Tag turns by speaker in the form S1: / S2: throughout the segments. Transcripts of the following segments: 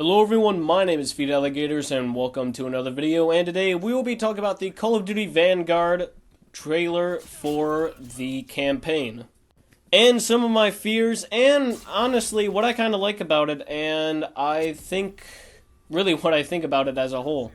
S1: Hello everyone, my name is Feed Alligators and welcome to another video, and today we will be talking about the Call of Duty Vanguard trailer for the campaign. And some of my fears, and honestly, what I kind of like about it, and I think, really what I think about it as a whole.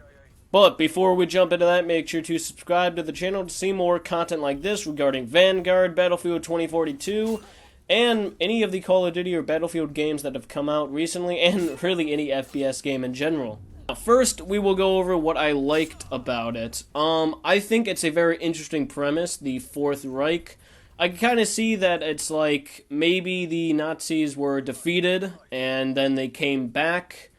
S1: But before we jump into that, make sure to subscribe to the channel to see more content like this regarding Vanguard, Battlefield 2042, and any of the Call of Duty or Battlefield games that have come out recently, and really any FPS game in general. First, we will go over what I liked about it. I think it's a very interesting premise, the Fourth Reich. I can kind of see that it's like maybe the Nazis were defeated and then they came back.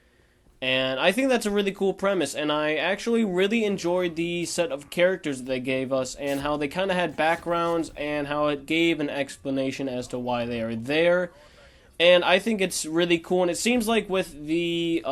S1: And I think that's a really cool premise, and I actually really enjoyed the set of characters that they gave us, and how they kind of had backgrounds, and how it gave an explanation as to why they are there. And I think it's really cool, and it seems like with the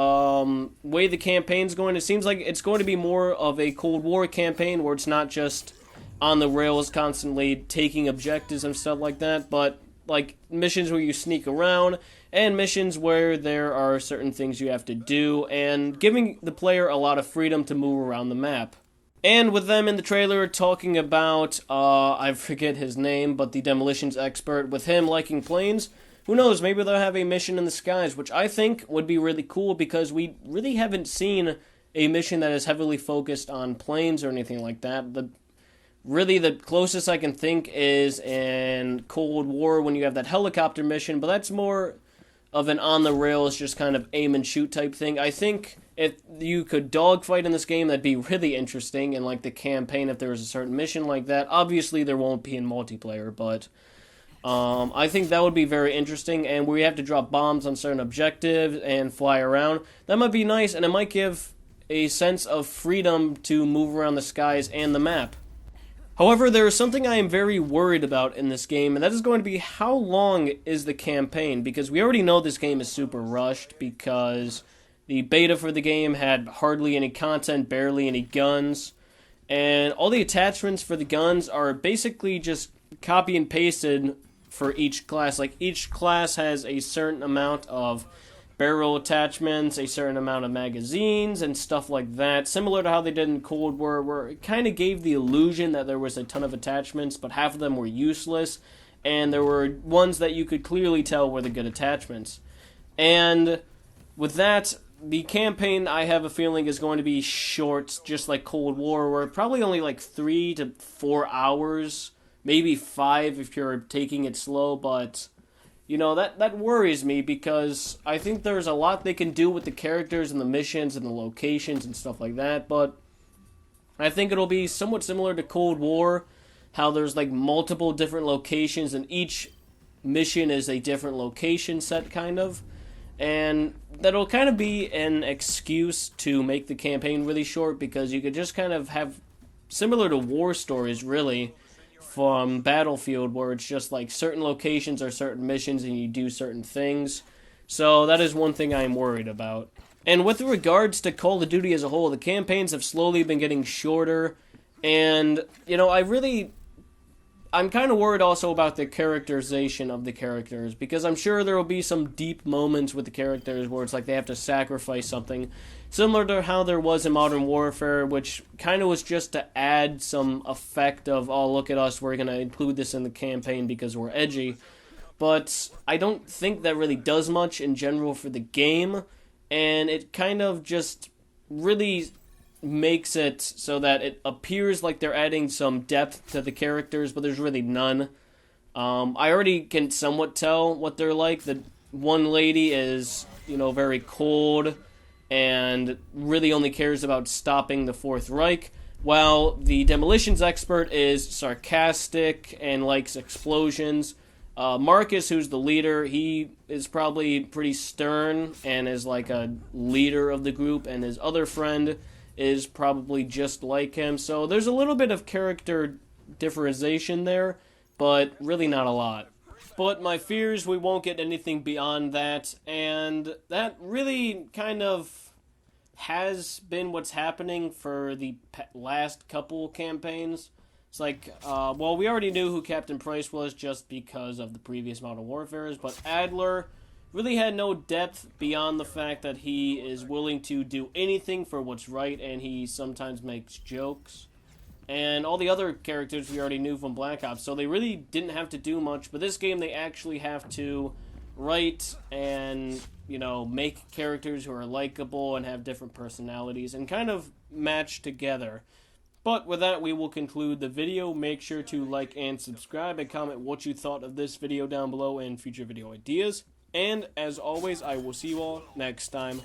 S1: way the campaign's going, it seems like it's going to be more of a Cold War campaign, where it's not just on the rails constantly taking objectives and stuff like that, but like missions where you sneak around, and missions where there are certain things you have to do, and giving the player a lot of freedom to move around the map. And with them in the trailer talking about, I forget his name, but the demolitions expert, with him liking planes, who knows, maybe they'll have a mission in the skies, which I think would be really cool, because we really haven't seen a mission that is heavily focused on planes or anything like that. Really, the closest I can think is in Cold War when you have that helicopter mission, but that's more of an on-the-rails, just kind of aim and shoot type thing. I think if you could dogfight in this game, that'd be really interesting, and like the campaign, if there was a certain mission like that. Obviously, there won't be in multiplayer, but I think that would be very interesting, and where you have to drop bombs on certain objectives and fly around. That might be nice, and it might give a sense of freedom to move around the skies and the map. However, there is something I am very worried about in this game, and that is going to be how long is the campaign, because we already know this game is super rushed, because the beta for the game had hardly any content, barely any guns, and all the attachments for the guns are basically just copy and pasted for each class. Like, each class has a certain amount of barrel attachments, a certain amount of magazines, and stuff like that. Similar to how they did in Cold War, where it kind of gave the illusion that there was a ton of attachments, but half of them were useless, and there were ones that you could clearly tell were the good attachments. And with that, the campaign, I have a feeling, is going to be short, just like Cold War, where probably only like 3 to 4 hours, maybe 5 if you're taking it slow, but you know, that worries me, because I think there's a lot they can do with the characters and the missions and the locations and stuff like that, but I think it'll be somewhat similar to Cold War, how there's like multiple different locations and each mission is a different location set, kind of, and that'll kind of be an excuse to make the campaign really short, because you could just kind of have, similar to war stories, really, from Battlefield, where it's just like certain locations or certain missions and you do certain things. So that is one thing I am worried about. And with regards to Call of Duty as a whole, the campaigns have slowly been getting shorter, and you know, I'm kind of worried also about the characterization of the characters, because I'm sure there will be some deep moments with the characters where it's like they have to sacrifice something, similar to how there was in Modern Warfare, which kind of was just to add some effect of, oh, look at us, we're going to include this in the campaign because we're edgy. But I don't think that really does much in general for the game, and it kind of just really makes it so that it appears like they're adding some depth to the characters, but there's really none. I already can somewhat tell what they're like. The one lady is, you know, very cold and really only cares about stopping the Fourth Reich, while the demolitions expert is sarcastic and likes explosions. Marcus, who's the leader, he is probably pretty stern and is like a leader of the group, and his other friend is probably just like him. So there's a little bit of character differentiation there, but really not a lot. But my fears, we won't get anything beyond that, and that really kind of has been what's happening for the last couple campaigns. It's like, well, we already knew who Captain Price was just because of the previous Modern Warfares, but Adler really had no depth beyond the fact that he is willing to do anything for what's right, and he sometimes makes jokes. And all the other characters we already knew from Black Ops, so they really didn't have to do much, but this game they actually have to write and, you know, make characters who are likable and have different personalities and kind of match together. But with that, we will conclude the video. Make sure to like and subscribe and comment what you thought of this video down below and future video ideas. And as always, I will see you all next time.